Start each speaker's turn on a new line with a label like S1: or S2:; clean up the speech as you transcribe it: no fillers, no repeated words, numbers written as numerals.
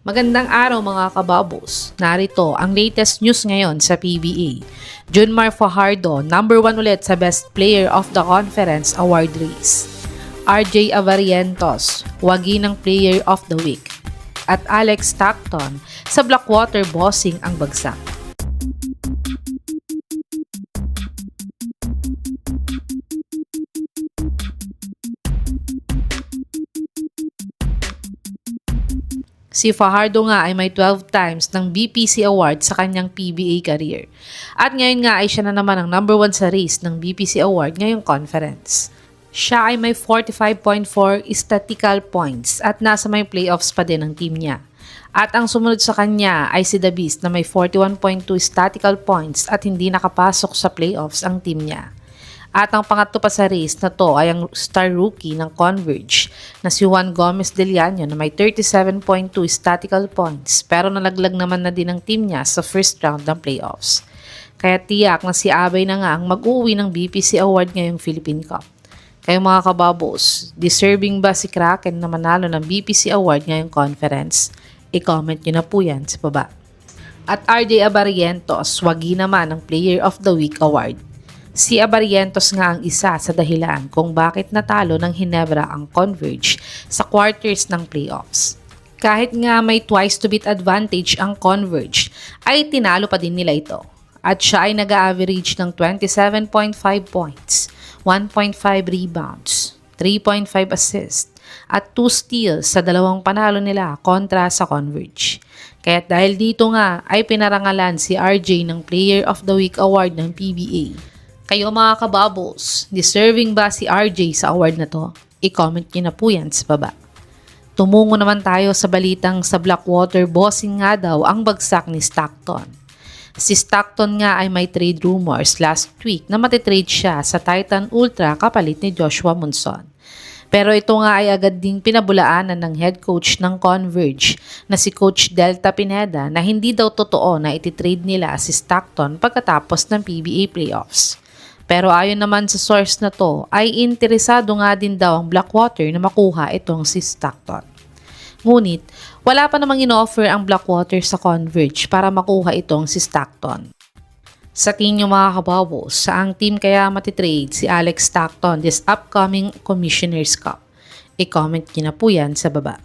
S1: Magandang araw mga kababos. Narito ang latest news ngayon sa PBA. Junmar Fajardo, number 1 ulit sa Best Player of the Conference Award race. RJ Avarientos, wagi ng Player of the Week. At Alex Stockton, sa Blackwater bossing ang bagsak. Si Fajardo nga ay may 12 times ng BPC Award sa kanyang PBA career. At ngayon nga ay siya na naman ang number 1 sa race ng BPC Award ngayong conference. Siya ay may 45.4 statistical points at nasa may playoffs pa din ang team niya. At ang sumunod sa kanya ay si The Beast na may 41.2 statistical points at hindi nakapasok sa playoffs ang team niya. At ang pangatlo pa sa race na to ay ang star rookie ng Converge na si Juan Gomez Deliano na may 37.2 statistical points pero nalaglag naman na din ang team niya sa first round ng playoffs. Kaya tiyak na si Abay na nga ang mag-uwi ng BPC Award ngayong Philippine Cup. Kayo mga kababos, deserving ba si Kraken na manalo ng BPC Award ngayong conference? I-comment nyo na po yan sa baba. At RJ Avarientos, wagi naman ang Player of the Week Award. Si Avarientos nga ang isa sa dahilan kung bakit natalo ng Ginebra ang Converge sa quarters ng playoffs. Kahit nga may twice to beat advantage ang Converge, ay tinalo pa din nila ito. At siya ay nag-average ng 27.5 points, 1.5 rebounds, 3.5 assists, at 2 steals sa dalawang panalo nila kontra sa Converge. Kaya dahil dito nga ay pinarangalan si RJ ng Player of the Week Award ng PBA. Kayo mga kababos, deserving ba si RJ sa award na to? I-comment nyo na po yan sa baba. Tumungo naman tayo sa balitang sa Blackwater bossing nga daw ang bagsak ni Stockton. Si Stockton nga ay may trade rumors last week na matitrade siya sa Titan Ultra kapalit ni Joshua Monson. Pero ito nga ay agad ding pinabulaanan ng head coach ng Converge na si Coach Delta Pineda na hindi daw totoo na ititrade nila si Stockton pagkatapos ng PBA playoffs. Pero ayon naman sa source na to, ay interesado nga din daw ang Blackwater na makuha itong si Stockton. Ngunit, wala pa namang in-offer ang Blackwater sa Converge para makuha itong si Stockton. Sa tingin nyo mga kababos, saang team kaya matitrade si Alex Stockton this upcoming Commissioner's Cup? I-comment nyo na po yan sa baba.